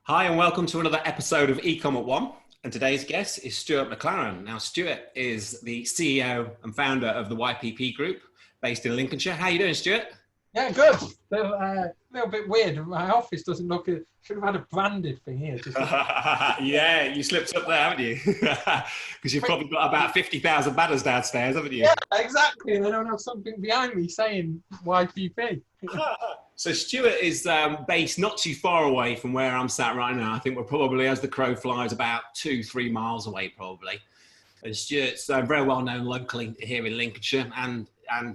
Hi, and welcome to another episode of eCom at One. And today's guest is Stuart Maclaren. Now, Stuart is the CEO and founder of the YPP Group based in Lincolnshire. How are you doing, Stuart? Yeah, good. A little bit weird. My office doesn't look. Should have had a branded thing here. Yeah, you slipped up there, haven't you? Because you've probably got about 50,000 banners downstairs, haven't you? Yeah, exactly. And I don't have something behind me saying YPP. So Stuart is based not too far away from where I'm sat right now. I think we're probably, as the crow flies, about 2-3 miles away, probably. And Stuart's very well known locally here in Lincolnshire and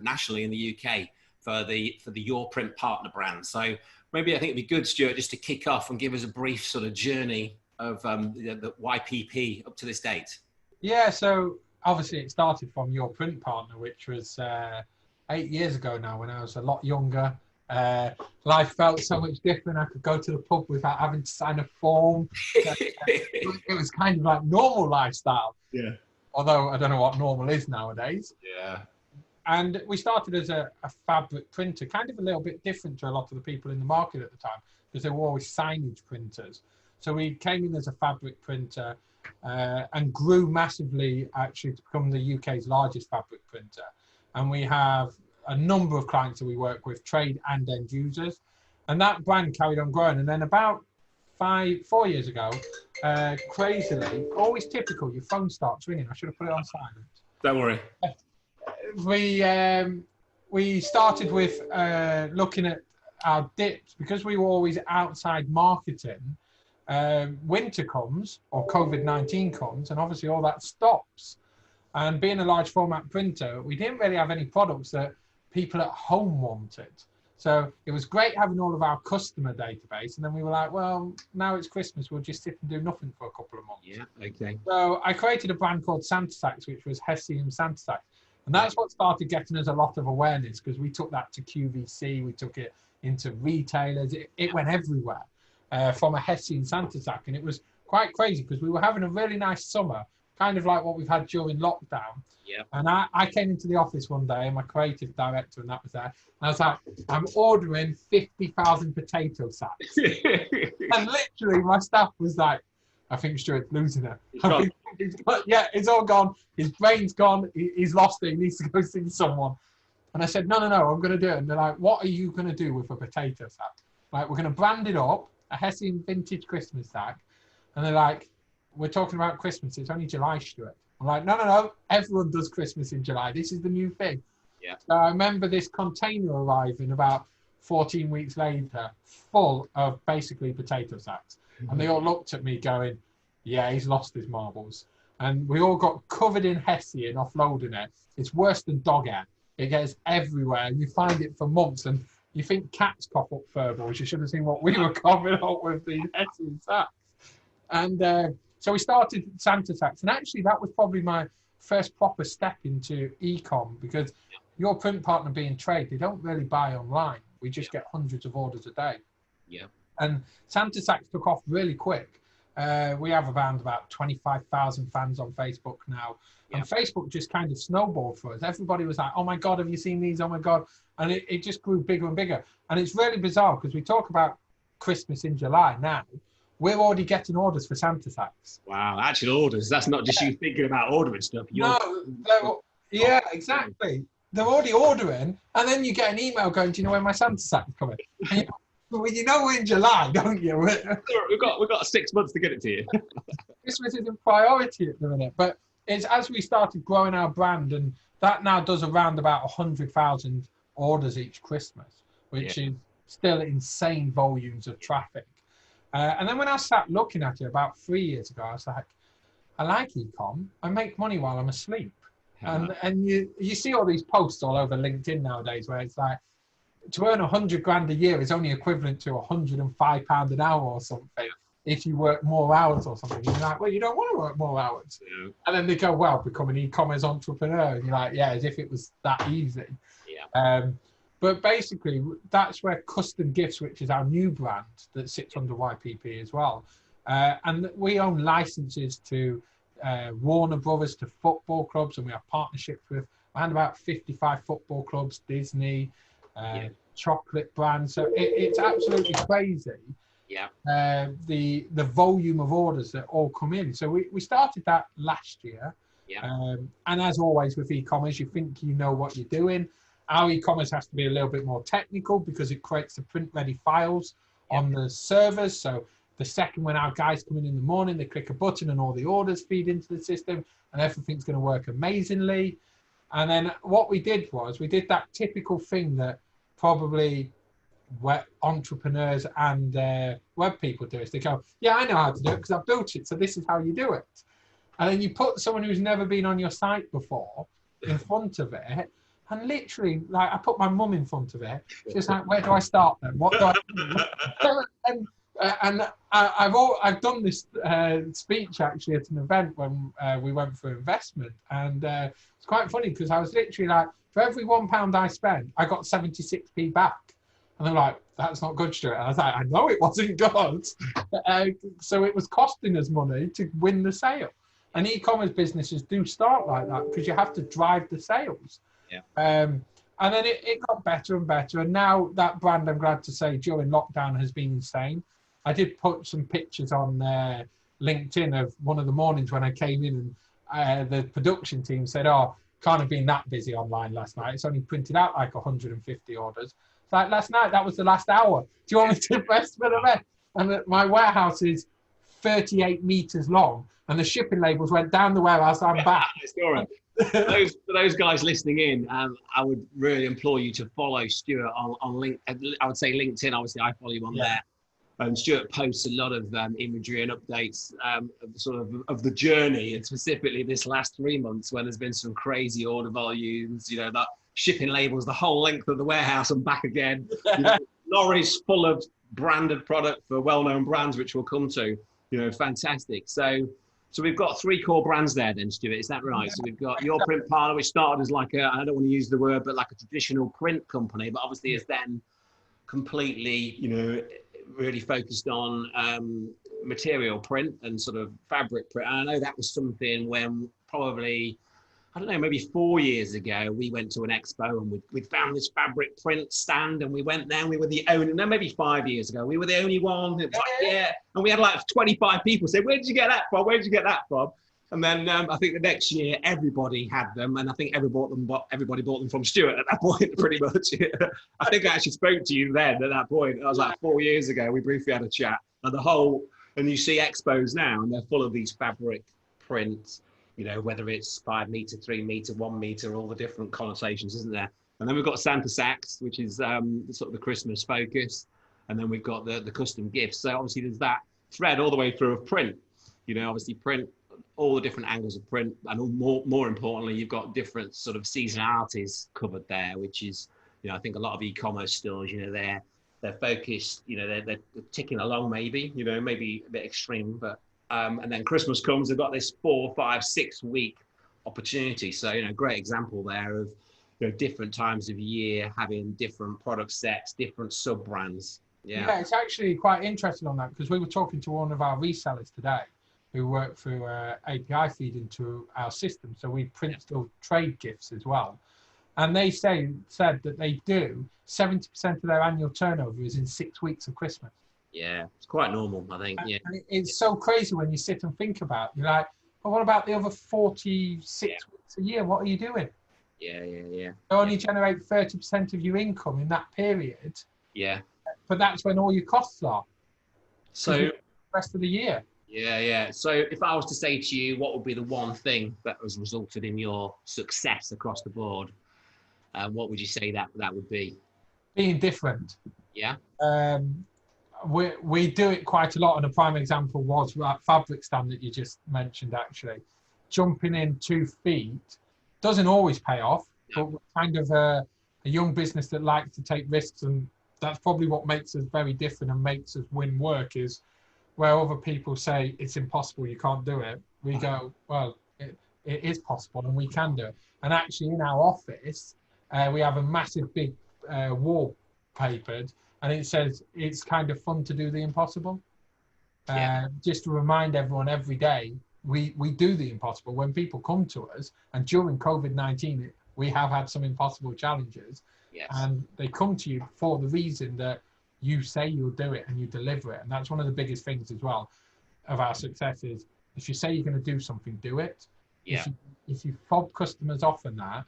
nationally in the UK for the Your Print partner brand. So maybe I think it'd be good, Stuart, just to kick off and give us a brief sort of journey of the YPP up to this date. Yeah, so obviously it started from Your Print partner, which was 8 years ago now, when I was a lot younger. Life felt so much different. I could go to the pub without having to sign a form. It was kind of like normal lifestyle. Yeah. Although I don't know what normal is nowadays. Yeah. And we started as a fabric printer, kind of a little bit different to a lot of the people in the market at the time, because they were always signage printers. So we came in as a fabric printer and grew massively, actually, to become the UK's largest fabric printer. And we have a number of clients that we work with, trade and end users. And that brand carried on growing. And then about 4 years ago, crazily, always typical, your phone starts ringing. I should have put it on silent. Don't worry. We started with looking at our dips, because we were always outside marketing. Winter comes, or COVID-19 comes, and obviously all that stops. And being a large format printer, we didn't really have any products that people at home wanted. So it was great having all of our customer database. And then we were like, well, now it's Christmas, we'll just sit and do nothing for a couple of months. Yeah, okay. So I created a brand called sanitiser, which was Hessian sanitiser. And that's what started getting us a lot of awareness, because we took that to QVC, we took it into retailers, it went everywhere from a Hessian sanitiser. And it was quite crazy, because we were having a really nice summer, kind of like what we've had during lockdown. Yeah. And I came into the office one day, and my creative director, and that was there, and I was like, I'm ordering 50,000 potato sacks. And literally my staff was like, I think Stuart's losing it. Yeah, it's all gone. His brain's gone. He's lost it. He needs to go see someone. And I said, no, I'm going to do it. And they're like, what are you going to do with a potato sack? Like, we're going to brand it up, a Hessian vintage Christmas sack. And they're like, we're talking about Christmas. It's only July, Stuart. I'm like, no. Everyone does Christmas in July. This is the new thing. Yeah. So I remember this container arriving about 14 weeks later, full of basically potato sacks. And they all looked at me going, yeah, he's lost his marbles. And we all got covered in Hessian offloading it. It's worse than dog hair. It gets everywhere. And you find it for months. And you think cats cough up fur balls. You should have seen what we were coughing up with these Hessian sacks. And so we started Santa Sacks. And actually, that was probably my first proper step into e-com, because Your Print partner being trade, they don't really buy online. We just get hundreds of orders a day. Yeah. And Santa Sacks took off really quick. We have around about 25,000 fans on Facebook now. Yeah. And Facebook just kind of snowballed for us. Everybody was like, oh my God, have you seen these? Oh my God. And it just grew bigger and bigger. And it's really bizarre, because we talk about Christmas in July now. We're already getting orders for Santa Sacks. Wow, actual orders. That's not just you thinking about ordering stuff. Yeah, exactly. They're already ordering, and then you get an email going, do you know when my Santa Sack is coming? Well, you know we're in July, don't you? We've got 6 months to get it to you. Christmas is a priority at the minute, but it's as we started growing our brand, and that now does around about 100,000 orders each Christmas, which is still insane volumes of traffic. And then when I sat looking at it about 3 years ago, I was like, I like e-com. I make money while I'm asleep. And you see all these posts all over LinkedIn nowadays where it's like, to earn 100 grand a year is only equivalent to £105 an hour or something if you work more hours or something. You're like, well, you don't want to work more hours. Yeah. And then they go, well, become an e-commerce entrepreneur. And you're like, yeah, as if it was that easy. Yeah. But basically, that's where Custom Gifts, which is our new brand that sits under YPP as well. And we own licenses to Warner Brothers, to football clubs, and we have partnerships with around about 55 football clubs, Disney, chocolate brands. So it's absolutely crazy. Yeah. The volume of orders that all come in. So we started that last year. Yeah. And as always with e-commerce, you think you know what you're doing. Our e-commerce has to be a little bit more technical because it creates the print-ready files on the servers. So the second when our guys come in the morning, they click a button and all the orders feed into the system and everything's going to work amazingly. And then what we did was we did that typical thing that probably web entrepreneurs and web people do is they go, yeah, I know how to do it because I've built it. So this is how you do it. And then you put someone who's never been on your site before in front of it. And literally, like, I put my mum in front of it. She's like, where do I start then? What do I do? And I've done this speech actually at an event when we went for investment. And it's quite funny because I was literally like, for every £1 I spent, I got 76p back. And they're like, that's not good, Stuart. And I was like, I know it wasn't good. So it was costing us money to win the sale. And e-commerce businesses do start like that because you have to drive the sales. Yeah. And then it got better and better. And now that brand, I'm glad to say, during lockdown has been insane. I did put some pictures on LinkedIn of one of the mornings when I came in and the production team said, oh, can't have been that busy online last night. It's only printed out like 150 orders. It's like last night, that was the last hour. Do you want me to invest for the rest? And my warehouse is 38 meters long. And the shipping labels went down the warehouse. I'm back. For those guys listening in, I would really implore you to follow Stuart on LinkedIn. I would say LinkedIn. Obviously, I follow you on there. And Stuart posts a lot of imagery and updates of the journey, and specifically this last 3 months when there's been some crazy order volumes. You know, that shipping labels the whole length of the warehouse and back again. You know, lorries full of branded product for well-known brands, which we'll come to. You know, fantastic. So we've got 3 core brands there then, Stuart, is that right? So we've got your print parlour, which started as like I don't want to use the word, but like a traditional print company, but obviously it's then completely, you know, really focused on material print and sort of fabric print. And I know that was something when probably, I don't know, maybe 4 years ago, we went to an expo and we'd found this fabric print stand and we went there and we were the only, no, maybe 5 years ago, we were the only one. It was like, yeah. And we had like 25 people say, where did you get that from? Where did you get that from? And then I think the next year, everybody had them. And I think everybody bought them from Stuart at that point, pretty much. I think I actually spoke to you then at that point. It was like 4 years ago. We briefly had a chat. And you see expos now and they're full of these fabric prints. You know, whether it's 5 meter, 3 meter, 1 meter, all the different connotations, isn't there? And then we've got Santa Sacks, which is sort of the Christmas focus. And then we've got the custom gifts. So obviously there's that thread all the way through of print. You know, obviously print, all the different angles of print. And more importantly, you've got different sort of seasonalities covered there, which is, you know, I think a lot of e-commerce stores, you know, they're focused, you know, they're ticking along maybe, you know, maybe a bit extreme, but and then Christmas comes, they've got this 4, 5, 6 week opportunity. So, you know, great example there of, you know, different times of year having different product sets, different sub brands. Yeah, it's actually quite interesting on that because we were talking to one of our resellers today who work through API feed into our system. So we print still trade gifts as well. And they said that they do 70% of their annual turnover is in 6 weeks of Christmas. Yeah, it's quite normal, I think. Yeah, and it's so crazy when you sit and think about it. You're like, well, what about the other 46 weeks a year? What are you doing? Yeah. You only generate 30% of your income in that period. Yeah. But that's when all your costs are. So the rest of the year. Yeah. So if I was to say to you, what would be the one thing that has resulted in your success across the board? What would you say that would be? Being different. Yeah. We do it quite a lot, and a prime example was that fabric stand that you just mentioned. Actually, jumping in 2 feet doesn't always pay off, but we're kind of a young business that likes to take risks, and that's probably what makes us very different and makes us win work. Is where other people say it's impossible, you can't do it. We go, well, it is possible, and we can do it. And actually, in our office, we have a massive big wall papered. And it says it's kind of fun to do the impossible. Just to remind everyone every day, we do the impossible. When people come to us, and during COVID-19, we have had some impossible challenges. Yes. And they come to you for the reason that you say you'll do it and you deliver it. And that's one of the biggest things as well of our success is if you say you're going to do something, do it. Yeah. If you fob customers off on that,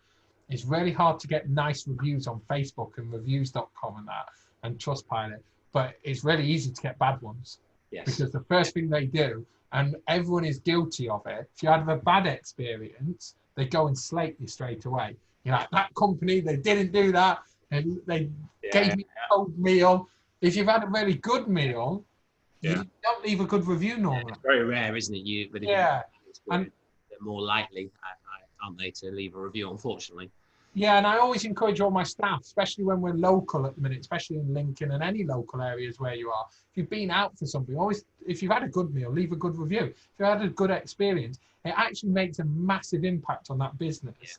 it's really hard to get nice reviews on Facebook and reviews.com and that and Trustpilot, but it's really easy to get bad ones. Yes. Because the first thing they do, and everyone is guilty of it, if you have a bad experience, they go and slate you straight away. You're like, that company, they didn't do that, and they gave me a cold meal. If you've had a really good meal, you don't leave a good review normally. It's very rare, isn't it? And they're more likely, aren't they, to leave a review, unfortunately. Yeah, and I always encourage all my staff, especially when we're local at the minute, especially in Lincoln and any local areas where you are. If you've been out for something, always, if you've had a good meal, leave a good review. If you've had a good experience, it actually makes a massive impact on that business. Yeah.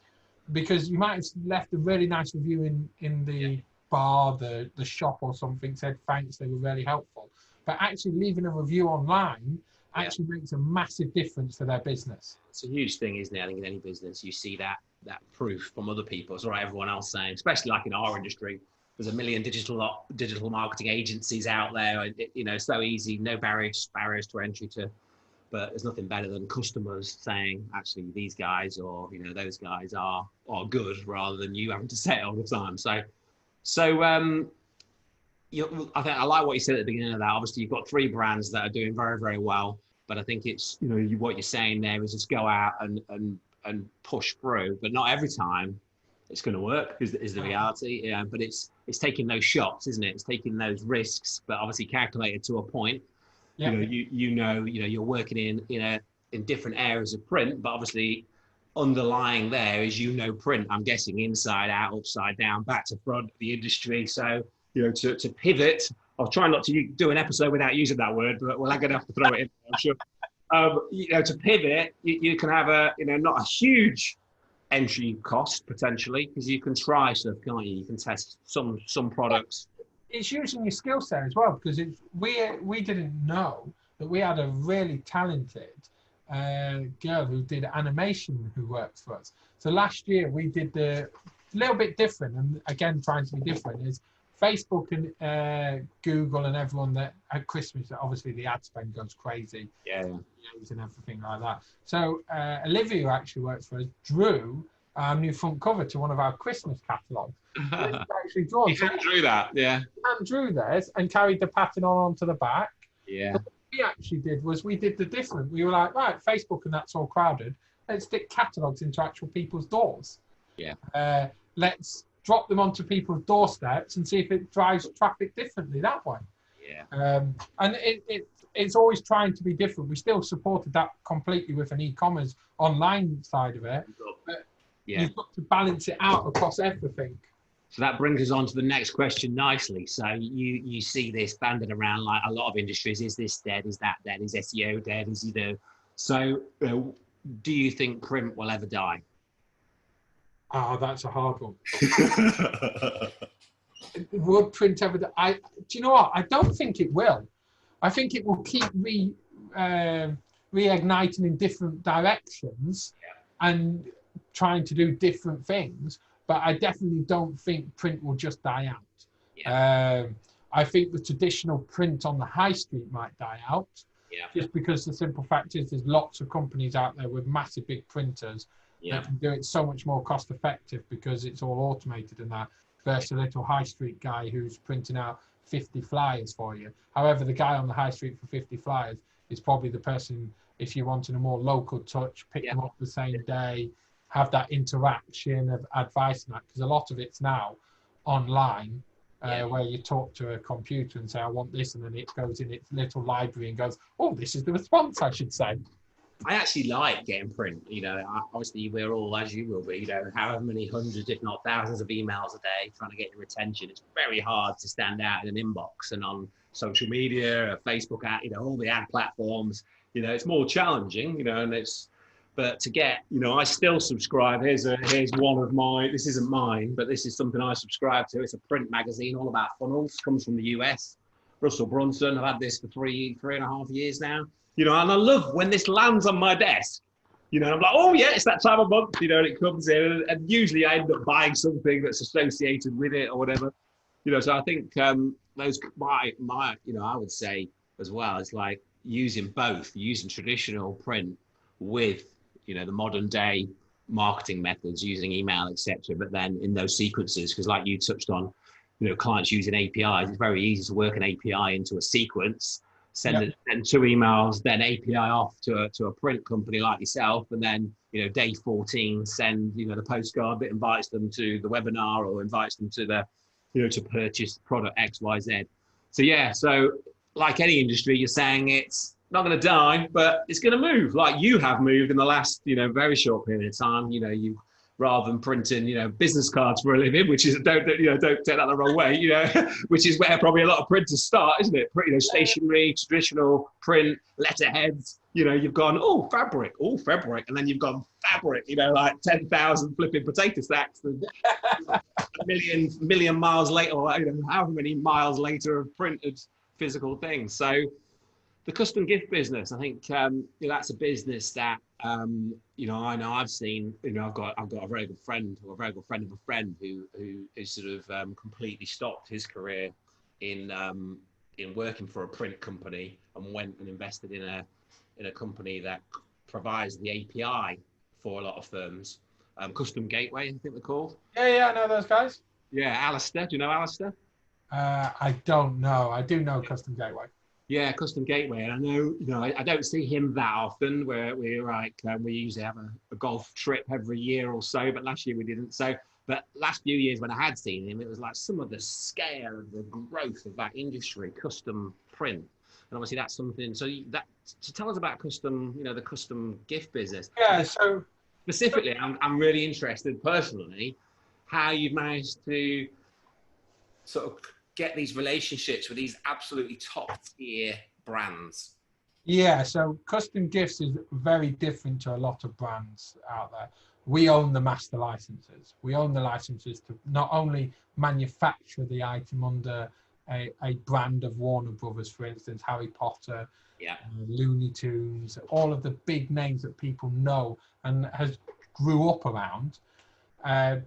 Because you might have left a really nice review in the bar, the shop or something, said thanks, they were really helpful. But actually leaving a review online actually makes a massive difference for their business. It's a huge thing, isn't it? I think in any business, you see that proof from other people. It's all right, everyone else saying, especially like in our industry, there's a million digital marketing agencies out there. So easy, no barriers to entry to, but there's nothing better than customers saying, actually, these guys or those guys are good, rather than you having to say it all the time. So I think I like what you said at the beginning of that. Obviously, you've got 3 brands that are doing very, very well, but I think it's what you're saying there is just go out and push through, but not every time it's going to work is the reality. Yeah, but it's taking those shots, isn't it? It's taking those risks, but obviously calculated to a point. Yeah. You're working in different areas of print, but obviously underlying there is print. I'm guessing inside out, upside down, back to front of the industry. So to pivot. I'll try not to do an episode without using that word, but we're going to have to throw it in. I'm sure. To pivot, you can have not a huge entry cost potentially, because you can try stuff, can't you? You can test some products. It's using your skill set as well, because we didn't know that we had a really talented girl who did animation who worked for us. So last year we did a little bit different, and again trying to be different is Facebook and Google and everyone that at Christmas, obviously the ad spend goes crazy. Yeah. And everything like that. So Olivia, who actually works for us, drew our new front cover to one of our Christmas catalogs. Actually drawn. He drew that, yeah. And drew theirs and carried the pattern onto the back. Yeah. But what we actually did was we did the different. We were like, right, Facebook and that's all crowded. Let's stick catalogs into actual people's doors. Yeah. Let's drop them onto people's doorsteps and see if it drives traffic differently that way. Yeah. And it's always trying to be different. We still supported that completely with an e-commerce online side of it. But you've got to balance it out across everything. So that brings us on to the next question nicely. So you see this banded around like a lot of industries. Is this dead? Is that dead? Is SEO dead? So do you think print will ever die? Oh, that's a hard one. Would print ever die? Do you know what? I don't think it will. I think it will keep reigniting in different directions and trying to do different things. But I definitely don't think print will just die out. Yeah. I think the traditional print on the high street might die out. Yeah. Just because the simple fact is there's lots of companies out there with massive big printers that can do it so much more cost effective because it's all automated and that, versus a little high street guy who's printing out 50 flyers for you. However, the guy on the high street for 50 flyers is probably the person, if you wanted a more local touch, pick them up the same day, have that interaction of advice and that, because a lot of it's now online, where you talk to a computer and say, I want this, and then it goes in its little library and goes, oh, this is the response, I should say. I actually like getting print. Obviously we're all, as you will be, however many hundreds, if not thousands of emails a day trying to get your attention. It's very hard to stand out in an inbox and on social media, Facebook ad, all the ad platforms. It's more challenging, but to get, I still subscribe. Here's one of my, this isn't mine, but this is something I subscribe to. It's a print magazine all about funnels, comes from the US. Russell Brunson. I've had this for 3.5 years now. And I love when this lands on my desk. I'm like, oh yeah, it's that time of month, and it comes in, and usually I end up buying something that's associated with it or whatever. So I think those my I would say as well, it's like using traditional print with the modern day marketing methods, using email, etc. But then in those sequences, because like you touched on, clients using APIs, it's very easy to work an API into a sequence, send two emails, then API off to a print company like yourself, and then day 14 send the postcard that invites them to the webinar or invites them to the to purchase product XYZ. So like any industry, you're saying it's not going to die, but it's going to move. Like you have moved in the last very short period of time. You rather than printing business cards for a living, which is don't take that the wrong way, which is where probably a lot of printers start, isn't it? Stationery, traditional print, letterheads. You've gone fabric, and then you've gone fabric. Like 10,000 flipping potato sacks, and a million miles later, or however many miles later of printed physical things. So the custom gift business, I think that's a business that I know I've seen. I've got a very good friend, or a very good friend of a friend who is sort of completely stopped his career in working for a print company and went and invested in a company that provides the API for a lot of firms. Custom Gateway, I think they're called. Yeah, I know those guys. Yeah, Alistair. Do you know Alistair? I don't know. I do know Custom Gateway. Yeah, Custom Gateway, and I know, I don't see him that often. Where we usually have a golf trip every year or so, but last year we didn't. So, but last few years when I had seen him, it was like some of the scale of the growth of that industry, custom print, and obviously that's something. So tell us about custom, the custom gift business. Yeah. So specifically, I'm really interested personally how you've managed to sort of get these relationships with these absolutely top tier brands. Yeah, so custom gifts is very different to a lot of brands out there. We own the master licenses. We own the licenses to not only manufacture the item under a brand of Warner Brothers, for instance, Harry Potter, Looney Tunes, all of the big names that people know and has grew up around.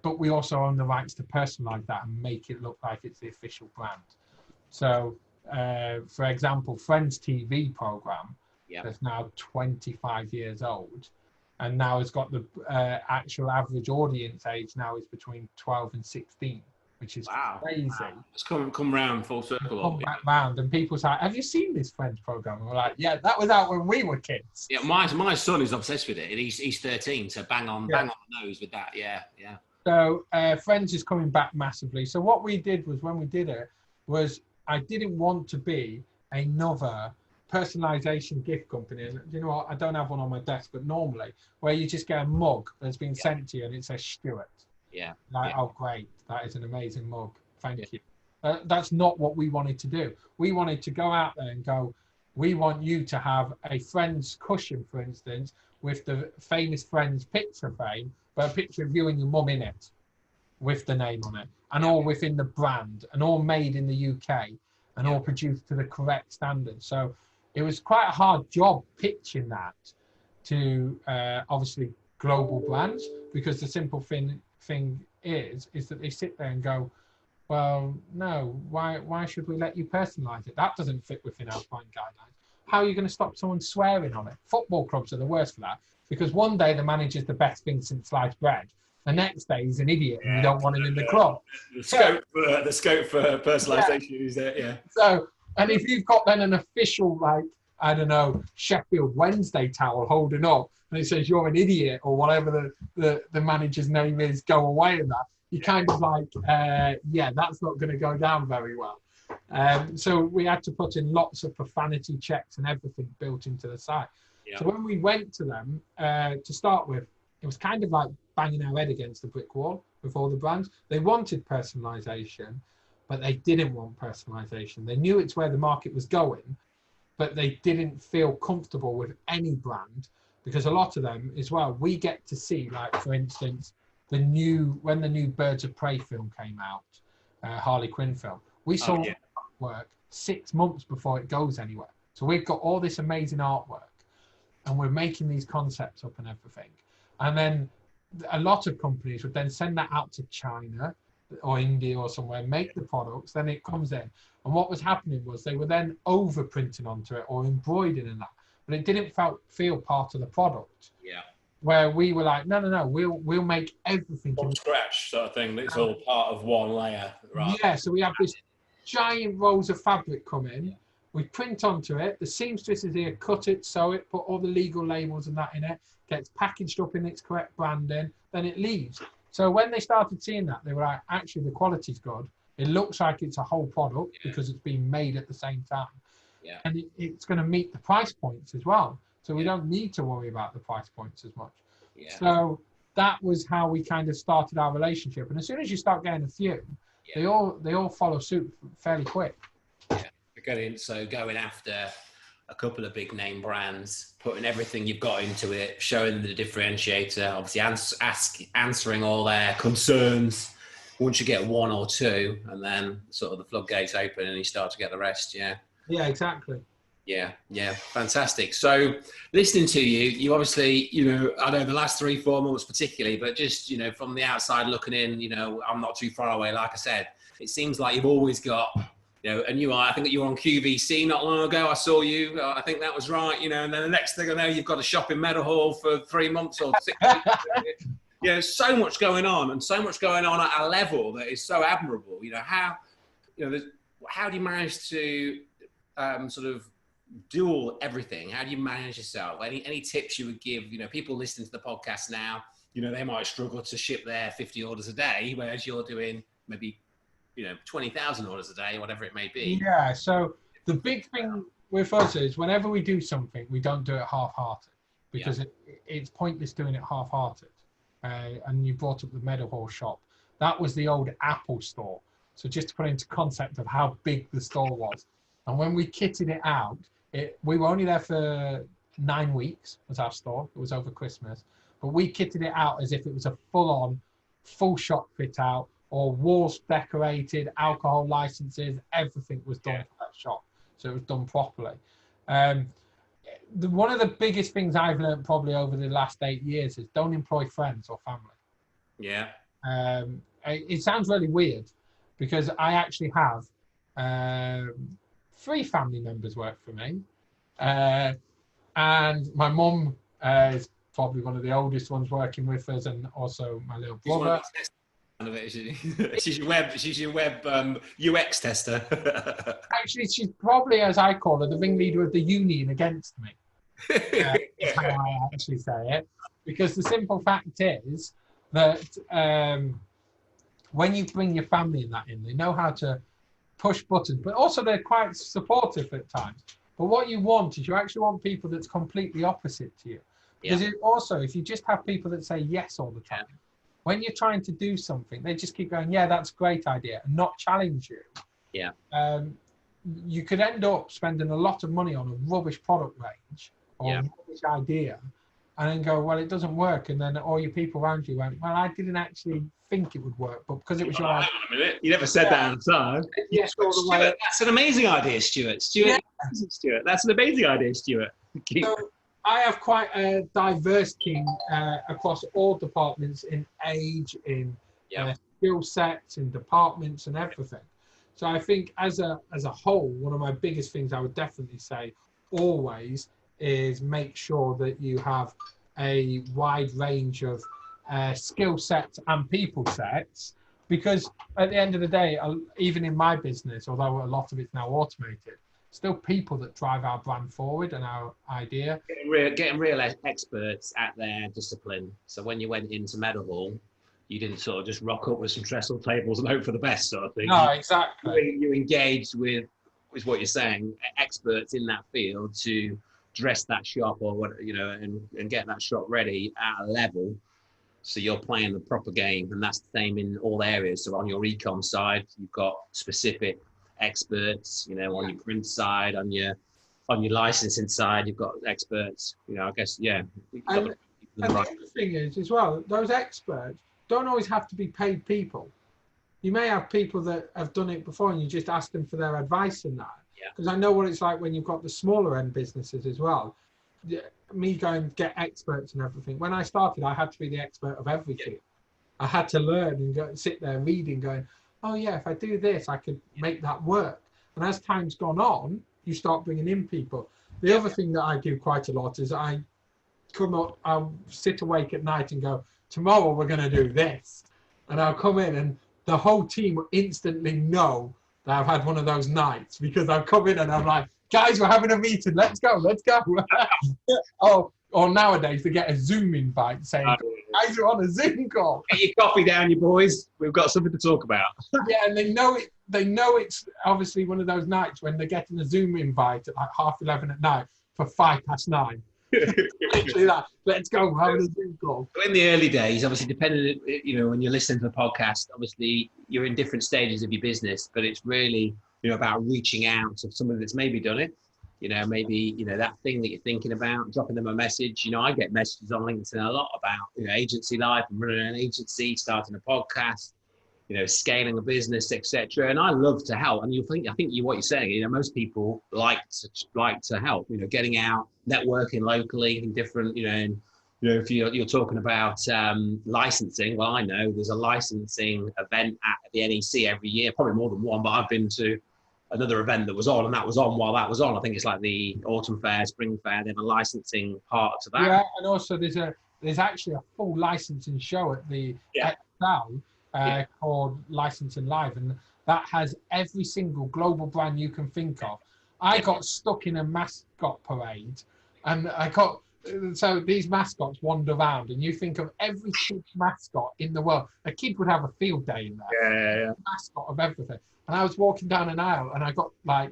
But we also own the rights to personalize that and make it look like it's the official brand. So, for example, Friends TV program that's now 25 years old, and now has got the actual average audience age now is between 12 and 16, which is crazy. Wow. It's come round full circle. Come back round, and people say, "Have you seen this Friends program?" And we're like, "Yeah, that was out when we were kids." Yeah, my son is obsessed with it. He's 13, so bang on the nose with that. Yeah. So Friends is coming back massively. So what we did was, when we did it, was I didn't want to be another personalization gift company. And you know what? I don't have one on my desk, but normally where you just get a mug that's been sent to you and it says Stuart. Oh, great. That is an amazing mug. Thank you. That's not what we wanted to do. We wanted to go out there and go, we want you to have a Friends cushion, for instance, with the famous Friends picture frame, but a picture of you and your mum in it with the name on it, and all within the brand, and all made in the UK, and all produced to the correct standards. So it was quite a hard job pitching that to obviously global brands, because the simple thing is that they sit there and go, well, no, why should we let you personalize it? That doesn't fit within our brand guidelines. How are you going to stop someone swearing on it? Football clubs are the worst for that, because one day the manager's the best thing since sliced bread. The next day he's an idiot and you don't want him in the club. The scope for personalisation is there, So, and if you've got then an official, like, I don't know, Sheffield Wednesday towel holding up and it says you're an idiot or whatever the manager's name is, go away, and that, you're kind of like, that's not going to go down very well. So we had to put in lots of profanity checks and everything built into the site. So when we went to them, to start with, it was kind of like banging our head against the brick wall with all the brands. They wanted personalization, but they didn't want personalization. They knew it's where the market was going, but they didn't feel comfortable with any brand, because a lot of them as well, we get to see, like, for instance, when the new Birds of Prey film came out, Harley Quinn film, we saw artwork 6 months before it goes anywhere. So we've got all this amazing artwork and we're making these concepts up and everything. And then a lot of companies would then send that out to China, or India or somewhere make the products, then it comes in. And what was happening was they were then overprinting onto it or embroidering in that, but it didn't feel part of the product. Yeah. Where we were like, no, we'll make everything from scratch sort of thing. It's all part of one layer. Right. Yeah, so we have this giant rolls of fabric come in. We print onto it. The seamstress is here, cut it, sew it, put all the legal labels and that in it, gets packaged up in its correct branding, then it leaves. So when they started seeing that, they were like, actually, the quality's good. It looks like it's a whole product because it's being made at the same time. Yeah. And it's going to meet the price points as well. So we don't need to worry about the price points as much. Yeah. So that was how we kind of started our relationship. And as soon as you start getting a few, they all follow suit fairly quick. Yeah. Going after a couple of big name brands, putting everything you've got into it, showing the differentiator, obviously answering all their concerns. Once you get one or two, and then sort of the floodgates open and you start to get the rest. Yeah. Yeah, exactly. Yeah, fantastic. So listening to you obviously, I know the last 3-4 months particularly, but just, from the outside looking in, I'm not too far away. Like I said, it seems like you've always got, a new eye. I think that you were on QVC not long ago. I saw you. I think that was right, and then the next thing I know, you've got a shop in Meadowhall for 3 months or 6 weeks. So much going on, and so much going on at a level that is so admirable. How do you manage to sort of do everything? How do you manage yourself? Any tips you would give? People listening to the podcast now, they might struggle to ship their 50 orders a day, whereas you're doing maybe 20,000 orders a day, whatever it may be. Yeah. So the big thing with us is whenever we do something, we don't do it half-hearted, because it's pointless doing it half-hearted. And you brought up the Meadowhall shop. That was the old Apple store. So just to put into concept of how big the store was. And when we kitted it out, we were only there for 9 weeks, was our store. It was over Christmas. But we kitted it out as if it was a full-on, full shop fit out, or walls decorated, alcohol licenses, everything was done for that shop. So it was done properly. One of the biggest things I've learned probably over the last 8 years is don't employ friends or family. Yeah. It sounds really weird because I actually have 3 family members work for me. And my mum is probably one of the oldest ones working with us, and also my little brother. She's your web UX tester. Actually, she's probably, as I call her, the ringleader of the union against me. Is how I actually say it. Because the simple fact is that when you bring your family in that in, they know how to push buttons, but also they're quite supportive at times. But what you want is you actually want people that's completely opposite to you. Because if you just have people that say yes all the time, when you're trying to do something, they just keep going, yeah, that's a great idea, and not challenge you. Yeah. You could end up spending a lot of money on a rubbish product range or a rubbish idea, and then go, well, it doesn't work. And then all your people around you went, well, I didn't actually think it would work, but because it was your idea. Hang on a minute. You never said that at the time. Yes, Stuart, that's an amazing idea, Stuart. Stuart, that's an amazing idea, Stuart. So I have quite a diverse team across all departments in age, in skill sets, in departments and everything. So I think as a whole, one of my biggest things I would definitely say always is make sure that you have a wide range of skill sets and people sets, because at the end of the day, even in my business, although a lot of it's now automated, still people that drive our brand forward and our idea. Getting real experts at their discipline. So when you went into Meadowhall, you didn't sort of just rock up with some trestle tables and hope for the best sort of thing. No, exactly. You engaged with what you're saying, experts in that field to dress that shop or what, and get that shop ready at a level. So you're playing the proper game, and that's the same in all areas. So on your e-com side, you've got specific experts, on your print side, on your licensing side, you've got experts, I guess, And the other thing is as well, those experts don't always have to be paid people. You may have people that have done it before and you just ask them for their advice in that. Because I know what it's like when you've got the smaller end businesses as well. Me going to get experts and everything. When I started, I had to be the expert of everything. I had to learn and go sit there reading, going, oh yeah, if I do this, I could make that work. And as time's gone on, you start bringing in people. The other thing that I do quite a lot is I come up, I'll sit awake at night and go, tomorrow we're going to do this. And I'll come in and the whole team will instantly know that I've had one of those nights, because I've come in and I'm like, guys, we're having a meeting. Let's go. Or nowadays they get a Zoom invite saying, guys are on a Zoom call. Get your coffee down, you boys. We've got something to talk about. Yeah, and they know it. They know it's obviously one of those nights when they're getting a Zoom invite at like 11:30 at night for 9:05. Literally that. Let's go. We're having a Zoom call. In the early days, obviously, depending, when you're listening to the podcast, obviously you're in different stages of your business, but it's really, about reaching out to someone that's maybe done it. Maybe, that thing that you're thinking about, dropping them a message. I get messages on LinkedIn a lot about, agency life and running an agency, starting a podcast, scaling a business, etc. And I love to help. And I think what you're saying, most people like to help, getting out, networking locally in different, if you're talking about licensing, well, I know there's a licensing event at the NEC every year, probably more than one, but I've been to another event that was on, and that was on while that was on. I think it's like the autumn fair, spring fair. They have a licensing part to that. Yeah, and also there's actually a full licensing show at the Excel called Licensing Live, and that has every single global brand you can think of. I got stuck in a mascot parade, and so these mascots wander around, and you think of every kid's mascot in the world. A kid would have a field day in there. Yeah. Mascot of everything. And I was walking down an aisle and I got I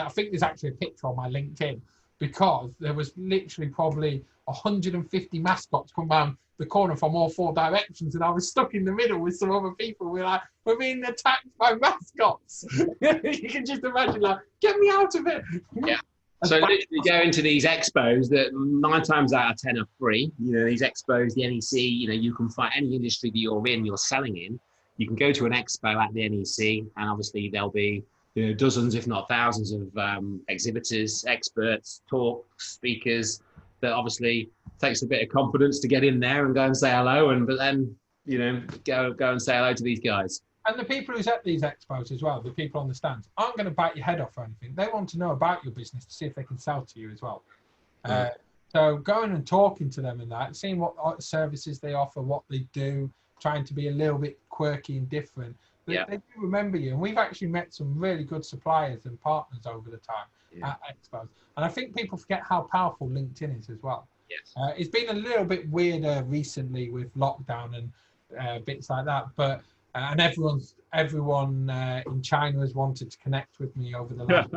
think there's actually a picture on my LinkedIn, because there was literally probably 150 mascots come around the corner from all 4 directions, and I was stuck in the middle with some other people. We're being attacked by mascots. You can just imagine, get me out of it. Yeah. So literally go into these expos that 9 times out of 10 are free. These expos, the NEC, you can find any industry that you're selling in. You can go to an expo at the NEC, and obviously there'll be dozens, if not thousands, of exhibitors, experts, talks, speakers. That obviously takes a bit of confidence to get in there and go and say hello, but then go and say hello to these guys. And the people who's at these expos as well, the people on the stands, aren't going to bite your head off or anything. They want to know about your business to see if they can sell to you as well. So going and talking to them and that, seeing what services they offer, what they do, trying to be a little bit quirky and different. They do remember you. And we've actually met some really good suppliers and partners over the time at expos. And I think people forget how powerful LinkedIn is as well. Yes. It's been a little bit weirder recently with lockdown and bits like that, but and everyone in China has wanted to connect with me over the last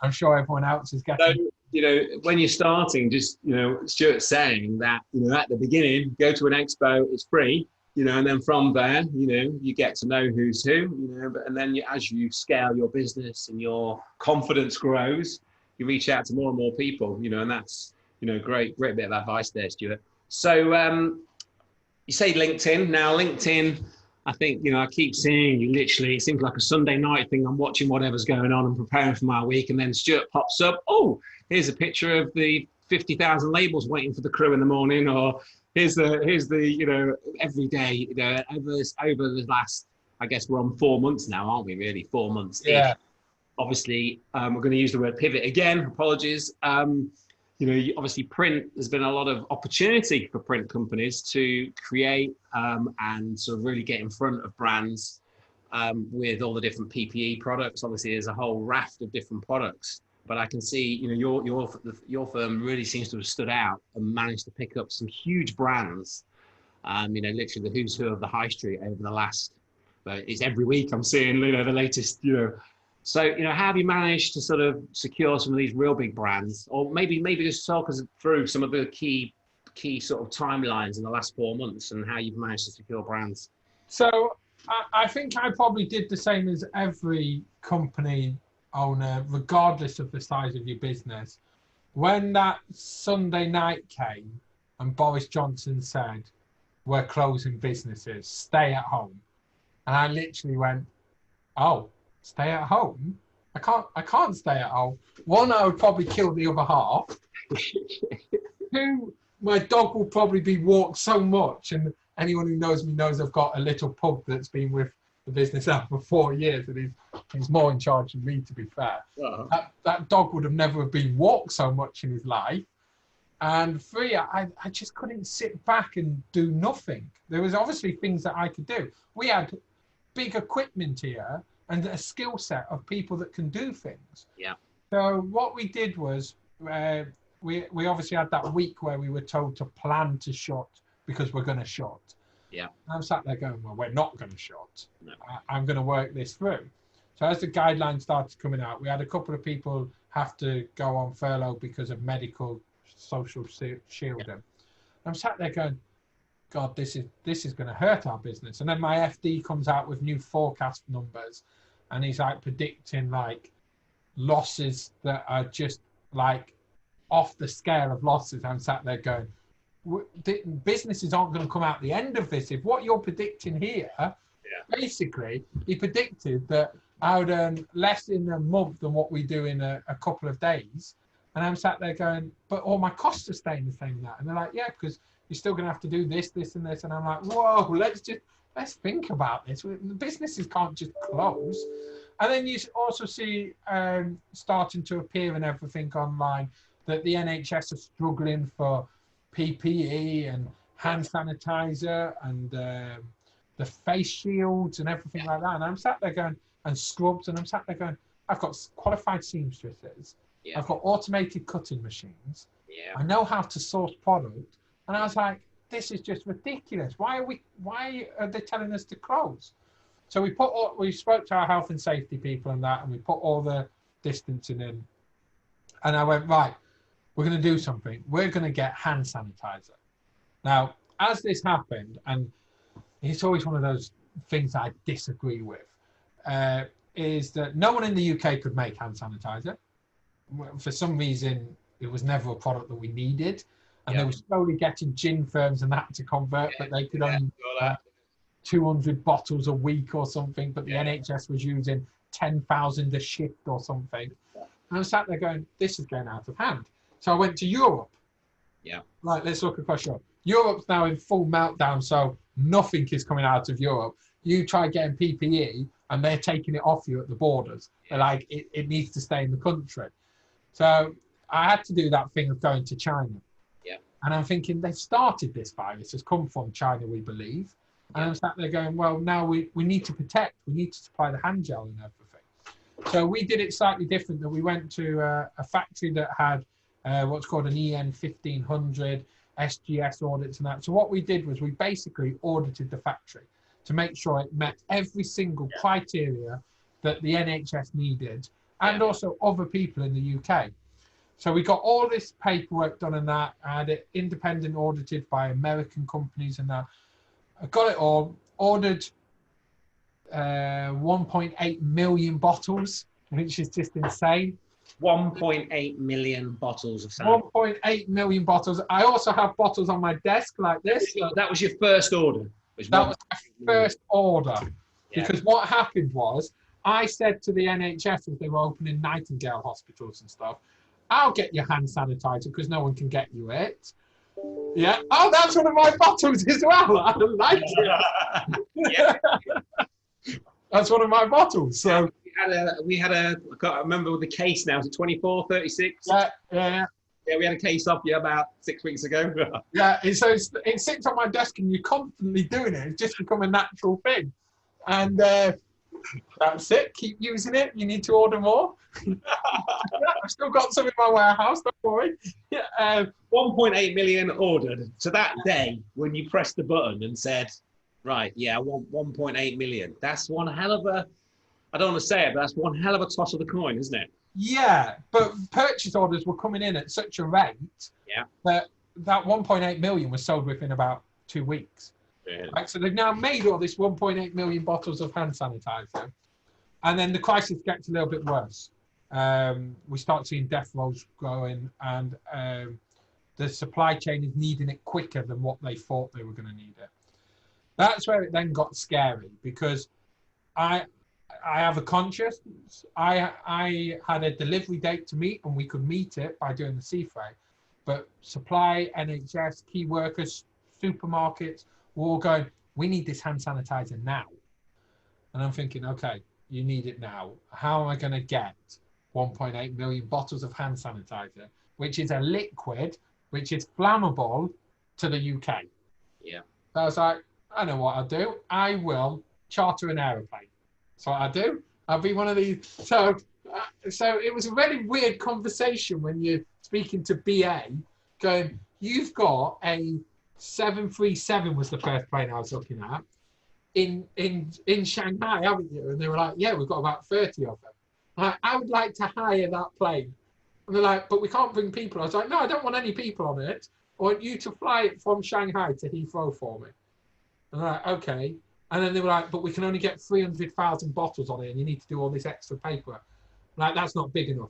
I'm sure everyone else is getting. So, when you're starting, just, Stuart's saying that, at the beginning, go to an expo, it's free, and then from there, you get to know who's who, and then as you scale your business and your confidence grows, you reach out to more and more people, and that's, great bit of advice there, Stuart. So, you say LinkedIn. Now, LinkedIn, I think, I keep seeing you literally, it seems like a Sunday night thing. I'm watching whatever's going on and preparing for my week. And then Stuart pops up. Oh, here's a picture of the 50,000 labels waiting for the crew in the morning. Or here's the every day, over the last, I guess we're on 4 months now, aren't we really? 4 months. Yeah. Obviously, we're going to use the word pivot again. Apologies. Obviously print, there's been a lot of opportunity for print companies to create and sort of really get in front of brands with all the different PPE products. Obviously, there's a whole raft of different products, but I can see, your firm really seems to have stood out and managed to pick up some huge brands. Literally the who's who of the high street over the last, it's every week I'm seeing, the latest, So, how have you managed to sort of secure some of these real big brands, or maybe just talk us through some of the key sort of timelines in the last 4 months and how you've managed to secure brands? So I think I probably did the same as every company owner, regardless of the size of your business. When that Sunday night came and Boris Johnson said, we're closing businesses, stay at home. And I literally went, oh, stay at home? I can't stay at home. One, I would probably kill the other half. Two, my dog will probably be walked so much and anyone who knows me knows I've got a little pug that's been with the business now for 4 years, and he's more in charge than me, to be fair. That dog would have never have been walked so much in his life. And 3, I just couldn't sit back and do nothing. There was obviously things that I could do. We had big equipment here and a skill set of people that can do things. Yeah. So what we did was we obviously had that week where we were told to plan to shut because we're going to shut. Yeah. I'm sat there going, well, we're not going to shut. No. I'm going to work this through. So as the guidelines started coming out, we had a couple of people have to go on furlough because of medical social shielding. Yeah. I'm sat there going, God, this is going to hurt our business. And then my FD comes out with new forecast numbers, and he's like predicting like losses that are just like off the scale of losses. I'm sat there going, businesses aren't going to come out the end of this. If what you're predicting here, basically, he predicted that I would earn less in a month than what we do in a couple of days. And I'm sat there going, but all my costs are staying the same now. And they're like, yeah, because you're still going to have to do this, this, and this. And I'm like, whoa, let's think about this. The businesses can't just close. And then you also see starting to appear and everything online that the NHS are struggling for PPE and hand sanitizer and the face shields and everything like that. And I'm sat there going, and scrubs, and I'm sat there going, I've got qualified seamstresses. Yeah. I've got automated cutting machines. Yeah. I know how to source product. And I was like, this is just ridiculous. Why are they telling us to close? So we spoke to our health and safety people and that, and we put all the distancing in. And I went, right, we're going to do something. We're going to get hand sanitizer. Now, as this happened, and it's always one of those things I disagree with, is that no one in the UK could make hand sanitizer. For some reason, it was never a product that we needed. And they were slowly getting gin firms and that to convert, but they could only 200 bottles a week or something. But the NHS was using 10,000 a shift or something. And I sat there going, this is going out of hand. So I went to Europe. Yeah. Right, let's look across Europe. Europe's now in full meltdown, so nothing is coming out of Europe. You try getting PPE, and they're taking it off you at the borders. They're like, it needs to stay in the country. So I had to do that thing of going to China. Yeah. And I'm thinking, they've started this virus. It's come from China, we believe. And I'm sat there going, well, now we need to protect. We need to supply the hand gel and everything. So we did it slightly different. That we went to a factory that had what's called an EN 1500, SGS audits and that. So what we did was we basically audited the factory to make sure it met every single criteria that the NHS needed, and also other people in the UK. So we got all this paperwork done and that. I had it independent audited by American companies and that. I got it all, ordered 1.8 million bottles, which is just insane. 1.8 million bottles of sanitizer. 1.8 million bottles. I also have bottles on my desk like this. That was your first order? That was my first order. Because what happened was, I said to the NHS as they were opening Nightingale hospitals and stuff, I'll get your hand sanitizer because no one can get you it. Yeah. Oh, that's one of my bottles as well. I like it. That's one of my bottles. So we had a I can't remember the case now. Is it 24, 36? Yeah, we had a case up about 6 weeks ago. So it sits on my desk and you're constantly doing it. It's just become a natural thing. And that's it. Keep using it. You need to order more. I've still got some in my warehouse. Don't worry. 1.8 million ordered. So that day when you pressed the button and said, right, I want 1.8 million. That's one hell of a, I don't want to say it, but that's one hell of a toss of the coin, isn't it? Yeah, but purchase orders were coming in at such a rate that 1.8 million was sold within about 2 weeks. Yeah. Right, so they've now made all this 1.8 million bottles of hand sanitizer, and then the crisis gets a little bit worse. We start seeing death rolls growing, and the supply chain is needing it quicker than what they thought they were going to need it. That's where it then got scary, because I have a conscience. I had a delivery date to meet, and we could meet it by doing the sea freight. But supply, NHS, key workers, supermarkets, we're all going, we need this hand sanitizer now. And I'm thinking, okay, you need it now. How am I going to get 1.8 million bottles of hand sanitizer, which is a liquid, which is flammable, to the UK? Yeah. So I was like, I know what I'll do. I will charter an aeroplane. So what I do, I'll be one of these. So it was a really weird conversation when you're speaking to BA, going, you've got a 737 was the first plane I was looking at in Shanghai, haven't you? And they were like, yeah, we've got about 30 of them. Like, I would like to hire that plane. And they're like, but we can't bring people. I was like, no, I don't want any people on it. I want you to fly it from Shanghai to Heathrow for me. And they're like, okay. And then they were like, but we can only get 300,000 bottles on it, and you need to do all this extra paperwork. Like, that's not big enough.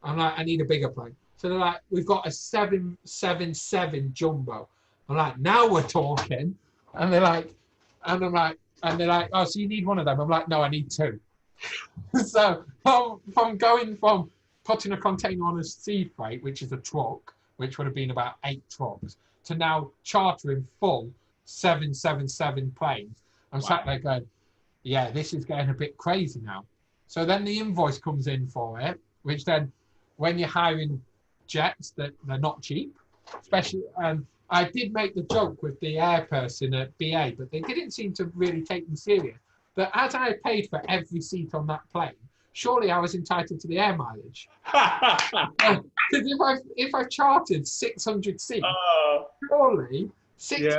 I'm like, I need a bigger plane. So they're like, we've got a 777 jumbo. I'm like, now we're talking. And they're like, and I'm like, and they're like, oh, so you need one of them? I'm like, no, I need two. So from going from putting a container on a sea freight, which is a truck, which would have been about 8 trucks, to now chartering full 777 planes. I'm sat there going, yeah, this is getting a bit crazy now. So then the invoice comes in for it, which then when you're hiring jets, that they're not cheap, especially. I did make the joke with the air person at BA, but they didn't seem to really take me serious. But as I paid for every seat on that plane, surely I was entitled to the air mileage. Because if I chartered 600 seats, surely 6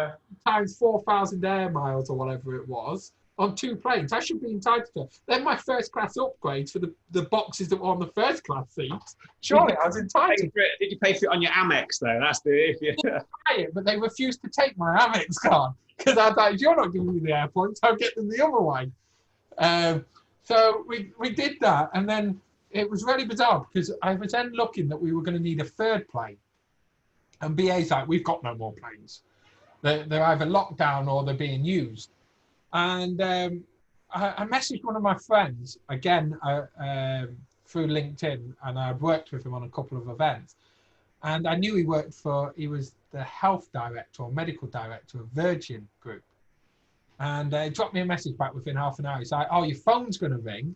times 4,000 air miles or whatever it was on 2 planes, I should be entitled to. Then my first class upgrades for the boxes that were on the first class seats, surely I was entitled. Did you pay for it on your Amex though? That's the if you. But they refused to take my Amex card because I thought, if you're not giving me the air points, I'll get them the other way. So we did that, and then it was really bizarre because I was then looking that we were going to need a 3rd plane, and BA's like, we've got no more planes. They're either locked down or they're being used. And I messaged one of my friends again through LinkedIn, and I'd worked with him on a couple of events, and I knew he was the health director or medical director of Virgin Group. And he dropped me a message back within half an hour. He's like, oh, your phone's going to ring.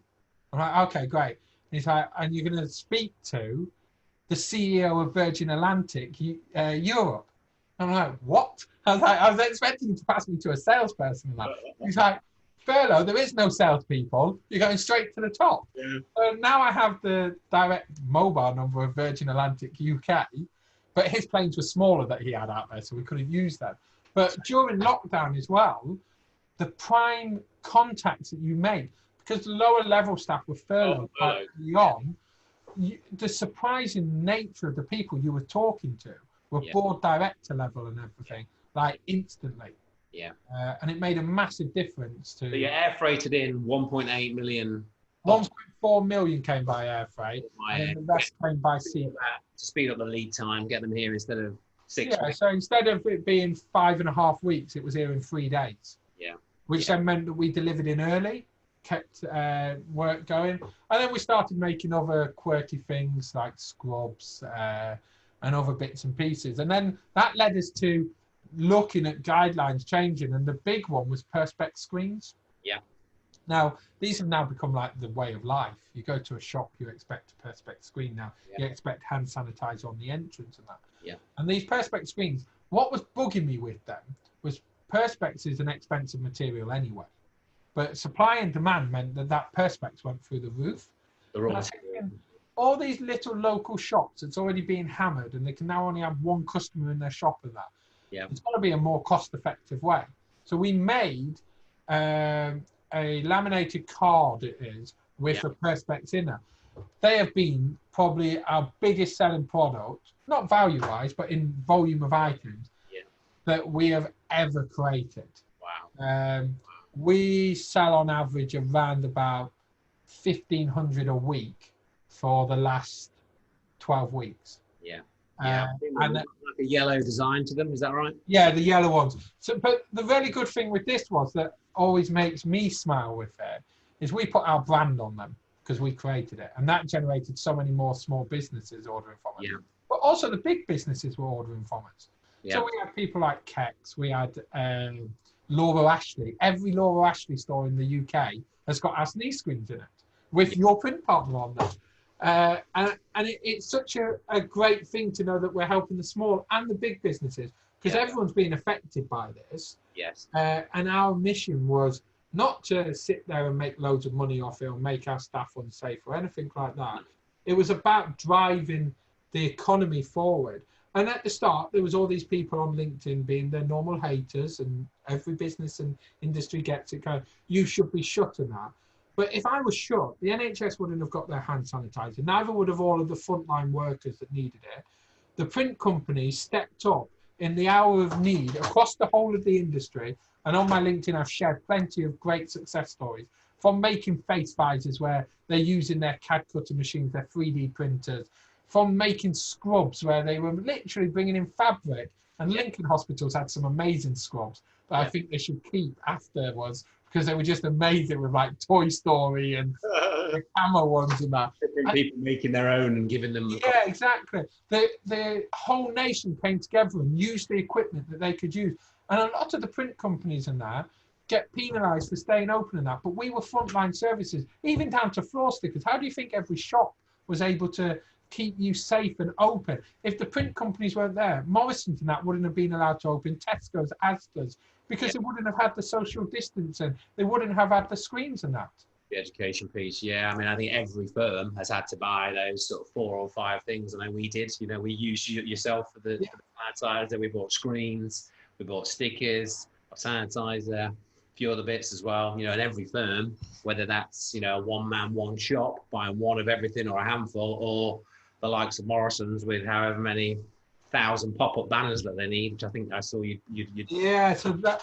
I'm like, okay, great. And he's like, and you're going to speak to the CEO of Virgin Atlantic Europe. And I'm like, what? I was expecting you to pass me to a salesperson. He's like, Furlough, there is no salespeople. You're going straight to the top. Yeah. So now I have the direct mobile number of Virgin Atlantic UK, but his planes were smaller that he had out there, so we couldn't use them. But during lockdown as well, the prime contacts that you make, because the lower level staff were furloughed early on, the surprising nature of the people you were talking to were board director level and everything, like instantly. Yeah. And it made a massive difference to. So you air freighted in 1.8 million. 1.4 million came by air freight, and the rest came by sea. To speed up the lead time, get them here instead of 6 weeks. So instead of it being 5.5 weeks, it was here in 3 days. Yeah. Which then meant that we delivered in early, kept work going, and then we started making other quirky things like scrubs and other bits and pieces, and then that led us to looking at guidelines changing, and the big one was perspex screens. Yeah. Now these have now become like the way of life. You go to a shop, you expect a perspex screen now. You expect hand sanitizer on the entrance and that. Yeah. And these perspex screens, what was bugging me with them was perspex is an expensive material anyway, but supply and demand meant that perspex went through the roof. All these little local shops, it's already being hammered, and they can now only have one customer in their shop of that. Yeah. It's got to be a more cost-effective way. So we made a laminated card, it is, with the perspex in it. They have been probably our biggest selling product, not value-wise, but in volume of items that we have ever created. Wow. We sell on average around about 1,500 a week for the last 12 weeks. Yeah. And like a yellow design to them, is that right? Yeah, the yellow ones. So, but the really good thing with this was that always makes me smile with it is we put our brand on them because we created it, and that generated so many more small businesses ordering from us. Yeah. But also the big businesses were ordering from us. Yeah. So we had people like Kex, we had Laura Ashley. Every Laura Ashley store in the UK has got Asney screens in it with your print partner on there. It's such a great thing to know that we're helping the small and the big businesses, because everyone's being affected by this. Yes. And our mission was not to sit there and make loads of money off it or make our staff unsafe or anything like that. It was about driving the economy forward. And at the start, there was all these people on LinkedIn being their normal haters, and every business and industry gets it, kind of, you should be shut and that. But if I was shut, the NHS wouldn't have got their hand sanitizer. Neither would have all of the frontline workers that needed it. The print companies stepped up in the hour of need across the whole of the industry. And on my LinkedIn, I've shared plenty of great success stories, from making face visors where they're using their CAD cutter machines, their 3D printers, from making scrubs where they were literally bringing in fabric. And Lincoln Hospitals had some amazing scrubs that I think they should keep afterwards, because they were just amazing with like Toy Story and the camera ones and that. Different people making their own and giving them. Yeah, exactly. The whole nation came together and used the equipment that they could use. And a lot of the print companies and that get penalised for staying open and that. But we were frontline services, even down to floor stickers. How do you think every shop was able to keep you safe and open? If the print companies weren't there, Morrison's and that wouldn't have been allowed to open, Tesco's, Asda's, because it wouldn't have had the social distancing. They wouldn't have had the screens and that. The education piece, I mean, I think every firm has had to buy those sort of 4 or 5 things. I know we did. We used yourself for the sanitizer. We bought screens, we bought stickers, a sanitizer, a few other bits as well. And every firm, whether that's a one-man, one shop buying one of everything or a handful, or the likes of Morrison's with however many 1,000 pop-up banners that they need, which I think I saw you. Yeah, so that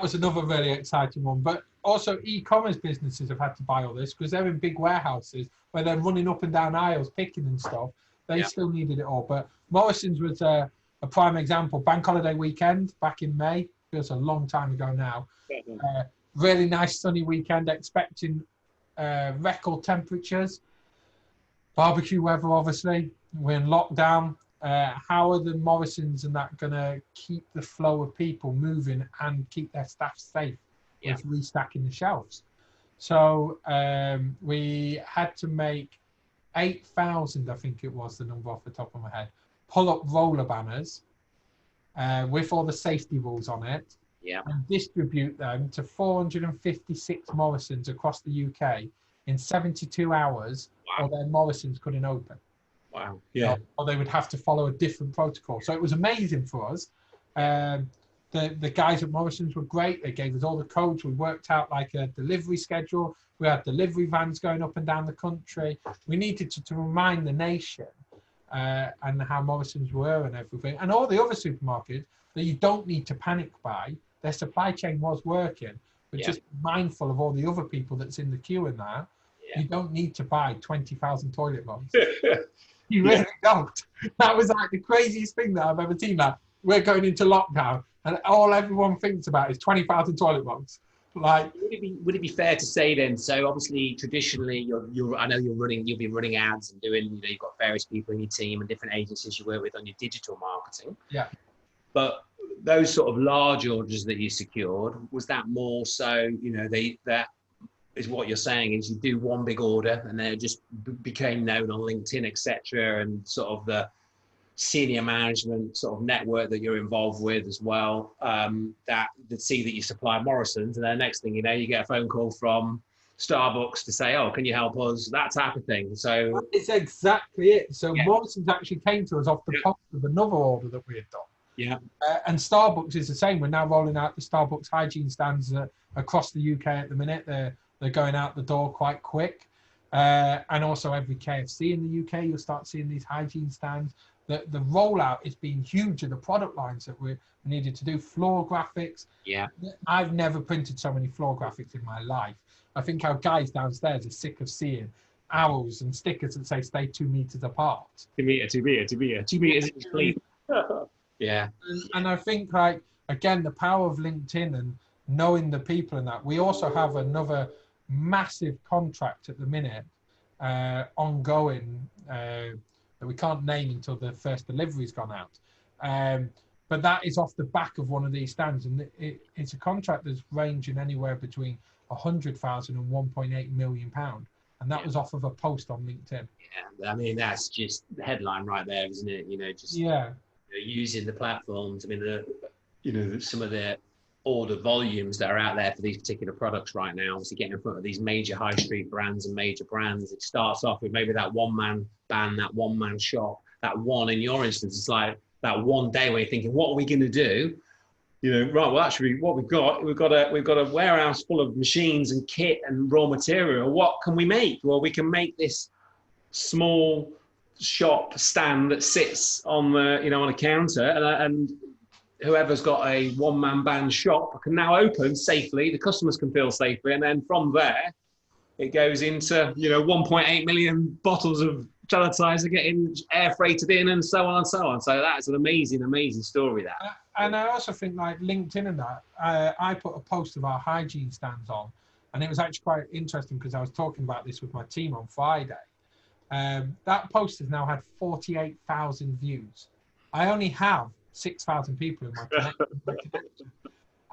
was another really exciting one. But also e-commerce businesses have had to buy all this because they're in big warehouses where they're running up and down aisles picking and stuff. They still needed it all. But Morrison's was a prime example. Bank holiday weekend back in May. Feels a long time ago now. Really nice sunny weekend, expecting record temperatures. Barbecue weather, obviously. We're in lockdown. How are the Morrisons and that going to keep the flow of people moving and keep their staff safe with restacking the shelves? So we had to make 8,000, I think it was the number off the top of my head, pull-up roller banners with all the safety rules on it, and distribute them to 456 Morrisons across the UK in 72 hours, or their Morrisons couldn't open. Wow. Yeah. Or they would have to follow a different protocol. So it was amazing for us. The guys at Morrison's were great. They gave us all the codes. We worked out like a delivery schedule. We had delivery vans going up and down the country. We needed to remind the nation and how Morrison's were and everything. And all the other supermarkets that you don't need to panic buy. Their supply chain was working, but just mindful of all the other people that's in the queue and that. You don't need to buy 20,000 toilet rolls. You really don't. That was like the craziest thing that I've ever seen. That we're going into lockdown, and all everyone thinks about is 20,000 toilet rolls. Like, would it be fair to say then? So obviously, traditionally, I know you'll be running ads and doing. You've got various people in your team and different agencies you work with on your digital marketing. Yeah. But those sort of large orders that you secured, was that more so? That is what you're saying is you do one big order and then it just became known on LinkedIn, etc., and sort of the senior management sort of network that you're involved with as well, that see that you supply Morrison's, and then the next thing you know, you get a phone call from Starbucks to say, oh, can you help us? That type of thing. So it's exactly it. So Morrison's actually came to us off the top of another order that we had done. Yeah. And Starbucks is the same. We're now rolling out the Starbucks hygiene stands across the UK at the minute. They're going out the door quite quick. And also every KFC in the UK, you'll start seeing these hygiene stands. The rollout is being huge of the product lines that we needed to do. Floor graphics. Yeah. I've never printed so many floor graphics in my life. I think our guys downstairs are sick of seeing arrows and stickers that say stay 2 meters apart. 2 meters. 2 meters is clean. Yeah. And I think, like, again, the power of LinkedIn and knowing the people in that. We also have another massive contract at the minute ongoing that we can't name until the first delivery's gone out. But that is off the back of one of these stands, and it's a contract that's ranging anywhere between 100,000 and 1.8 million pound, and that was off of a post on LinkedIn. Yeah, I mean that's just the headline right there, isn't it? Just using the platforms. I mean, some of the order volumes that are out there for these particular products right now, obviously getting in front of these major high street brands and major brands. It starts off with maybe that one-man band, that one-man shop, that one, in your instance, it's like that one day where you're thinking, what are we going to do? Right, well, actually, what we've got a warehouse full of machines and kit and raw material. What can we make? Well, we can make this small shop stand that sits on the, on a counter, and whoever's got a one-man band shop can now open safely. The customers can feel safely, and then from there, it goes into 1.8 million bottles of sanitiser getting air freighted in, and so on and so on. So that's an amazing, amazing story. That. And I also think like LinkedIn and that, I put a post of our hygiene stands on, and it was actually quite interesting because I was talking about this with my team on Friday. That post has now had 48,000 views. I only have 6,000 people in my connection.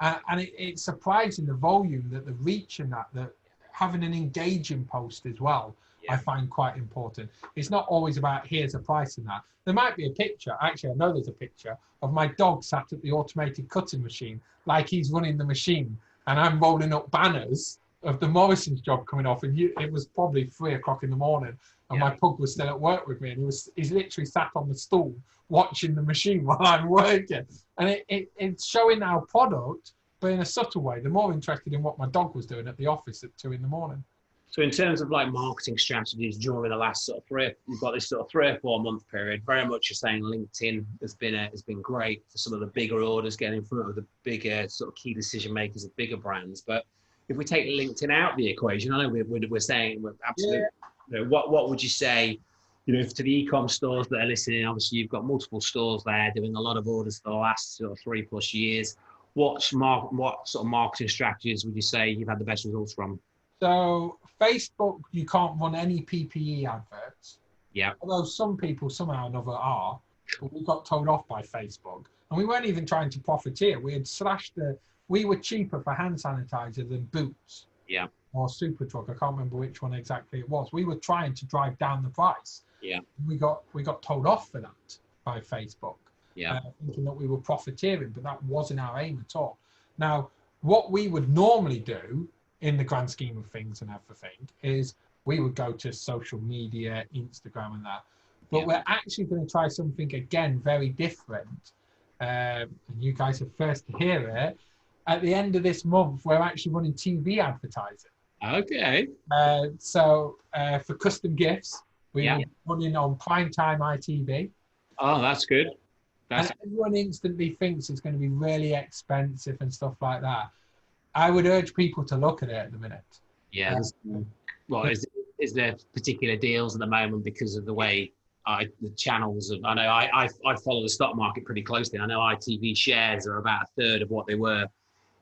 And it's surprising the volume, that the reach and that having an engaging post as well, I find quite important. It's not always about here's a price and that. There might be a picture, actually I know there's a picture of my dog sat at the automated cutting machine like he's running the machine, and I'm rolling up banners of the Morrison's job coming off, and it was probably 3 o'clock in the morning, and my pug was still at work with me, and he's literally sat on the stool watching the machine while I'm working. And it's showing our product, but in a subtle way. They're more interested in what my dog was doing at the office at 2 in the morning. So in terms of like marketing strategies during the last sort of you've got this sort of 3 or 4 month period, very much you're saying LinkedIn has been great for some of the bigger orders, getting in front of the bigger sort of key decision makers of bigger brands. But if we take LinkedIn out of the equation, I know we're saying we're absolutely, what would you say, to the e-com stores that are listening? Obviously you've got multiple stores there doing a lot of orders for the last sort of 3+ years. What sort of marketing strategies would you say you've had the best results from? So Facebook, you can't run any PPE adverts. Yeah. Although some people somehow or another are, but we got told off by Facebook. And we weren't even trying to profiteer. We had we were cheaper for hand sanitizer than Boots. Yeah. Or Superdrug. I can't remember which one exactly it was. We were trying to drive down the price. Yeah. We got told off for that by Facebook. Yeah. Thinking that we were profiteering, but that wasn't our aim at all. Now, what we would normally do in the grand scheme of things and everything is we would go to social media, Instagram and that. But we're actually going to try something again very different. And you guys are first to hear it. At the end of this month, we're actually running TV advertising. Okay. So for custom gifts, we're running on primetime ITV. Oh, that's good. And everyone instantly thinks it's going to be really expensive and stuff like that. I would urge people to look at it at the minute. Yeah. Is there particular deals at the moment because of the way the channels of? I know I follow the stock market pretty closely. I know ITV shares are about 1/3 of what they were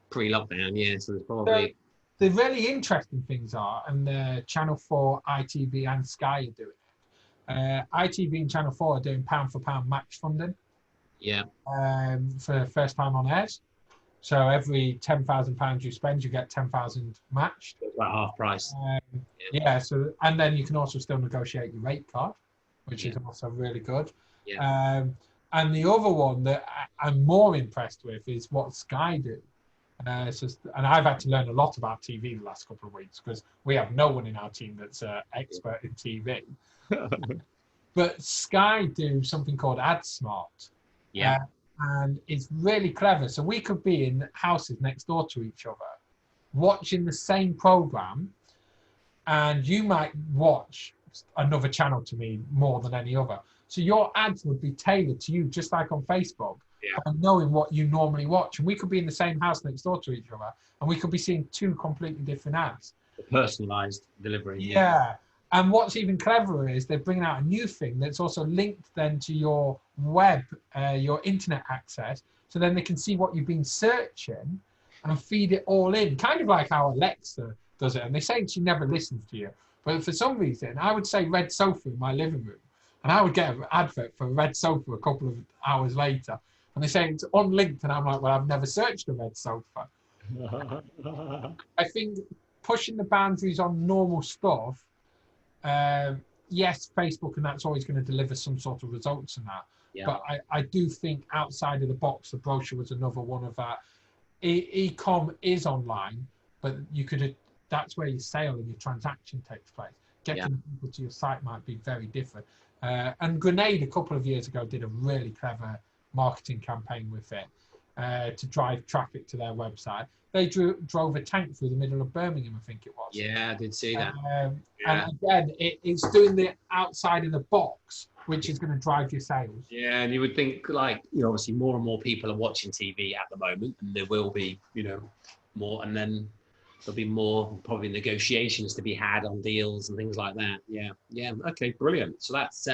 pre-lockdown. Yeah, so there's probably the really interesting things are, and Channel 4, ITV, and Sky are doing it. ITV and Channel 4 are doing pound for pound match funding. Yeah. For the first time on airs. So every £10,000 you spend, you get 10,000 matched. It's about half price. So and then you can also still negotiate your rate card, which is also really good. Yeah. And the other one that I'm more impressed with is what Sky do. And I've had to learn a lot about TV the last couple of weeks because we have no one in our team that's an expert in TV. But Sky do something called AdSmart. Yeah. And it's really clever. So we could be in houses next door to each other, watching the same program, and you might watch another channel to me more than any other. So your ads would be tailored to you, just like on Facebook, and knowing what you normally watch. And we could be in the same house next door to each other, and we could be seeing 2 completely different ads. The personalised delivery. Yeah. And what's even cleverer is they're bringing out a new thing that's also linked then to your web, your internet access. So then they can see what you've been searching and feed it all in, kind of like how Alexa does it. And they say she never listens to you. But for some reason, I would say red sofa in my living room, and I would get an advert for a red sofa a couple of hours later. And they say it's unlinked, and I'm like, well, I've never searched a red sofa. I think pushing the boundaries on normal stuff, yes, Facebook and that's always going to deliver some sort of results in that. Yeah. But I do think outside of the box, the brochure was another one of that. E-com is online, but you could, that's where your sale and your transaction takes place. Getting people to your site might be very different. And Grenade a couple of years ago did a really clever marketing campaign with it to drive traffic to their website. They drove a tank through the middle of Birmingham, I think it was. Yeah, I did see that. And again, it's doing the outside of the box, which is going to drive your sales. Yeah, and you would think, like, you know, obviously more and more people are watching TV at the moment, and there will be, you know, more, and then there'll be more probably negotiations to be had on deals and things like that. Yeah. Okay, brilliant. So that's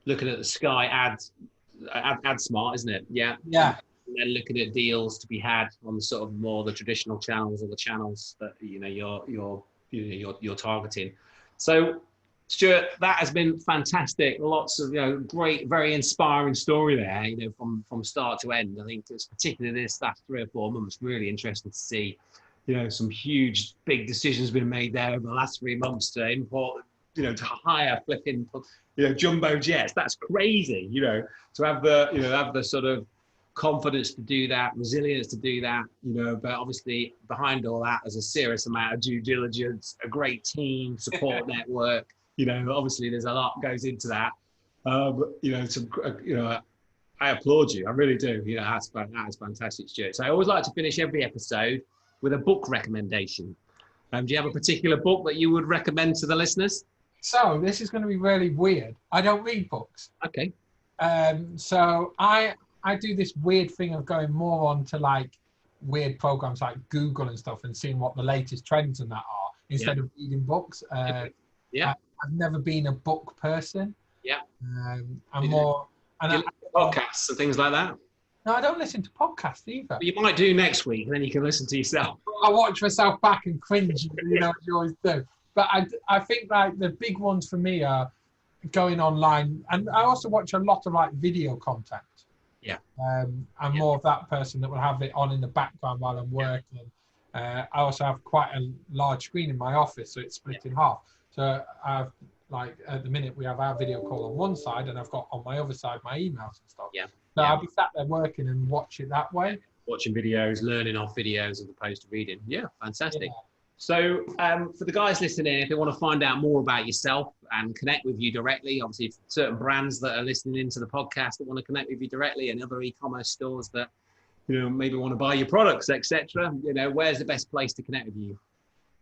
looking at the Sky ad smart, isn't it? Yeah. And then looking at deals to be had on sort of more the traditional channels, or the channels that you're targeting. So, Stuart, that has been fantastic. Lots of great, very inspiring story there. From start to end. I think it's particularly this last 3 or 4 months really interesting to see. Some huge, big decisions been made there over the last 3 months to import, to hire flipping, jumbo jets. That's crazy. To have the sort of confidence to do that, resilience to do that, but obviously behind all that is a serious amount of due diligence, a great team, support network. Obviously there's a lot goes into that. I applaud you. I really do. That's fantastic, Stuart. So I always like to finish every episode with a book recommendation. Do you have a particular book that you would recommend to the listeners? So this is going to be really weird. I don't read books. Okay. So I do this weird thing of going more onto like weird programs like Google and stuff and seeing what the latest trends and that are instead of reading books. I've never been a book person. Yeah. I'm more. And podcasts and things like that. No, I don't listen to podcasts either. But you might do next week, and then you can listen to yourself. I watch myself back and cringe, you always do. But I think like the big ones for me are going online, and I also watch a lot of like video content. Yeah. I'm more of that person that will have it on in the background while I'm working. I also have quite a large screen in my office, so it's split in half. So I've like at the minute we have our video call on one side, and I've got on my other side my emails and stuff. Yeah. So I'll be sat there working and watch it that way. Watching videos, learning off videos as opposed to reading. Yeah, fantastic. Yeah. So for the guys listening, if they want to find out more about yourself and connect with you directly, obviously certain brands that are listening into the podcast that want to connect with you directly, and other e-commerce stores that maybe want to buy your products, etc. Where's the best place to connect with you?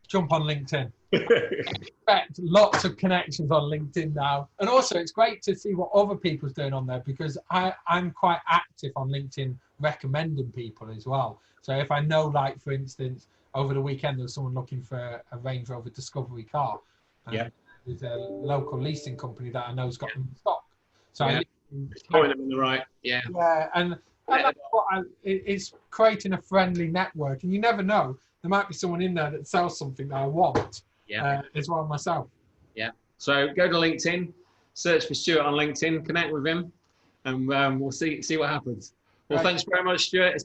Jump on LinkedIn. Expect lots of connections on LinkedIn now. And also it's great to see what other people's doing on there, because I'm quite active on LinkedIn recommending people as well. So if I know, like for instance, over the weekend there was someone looking for a Range Rover Discovery car. There's a local leasing company that I know's got them in stock. So point them in the right. Yeah, and that's what it's creating a friendly network, and you never know. There might be someone in there that sells something that I want as well myself. Yeah. So go to LinkedIn, search for Stuart on LinkedIn, connect with him, and we'll see what happens. Well, thanks very much, Stuart. It's been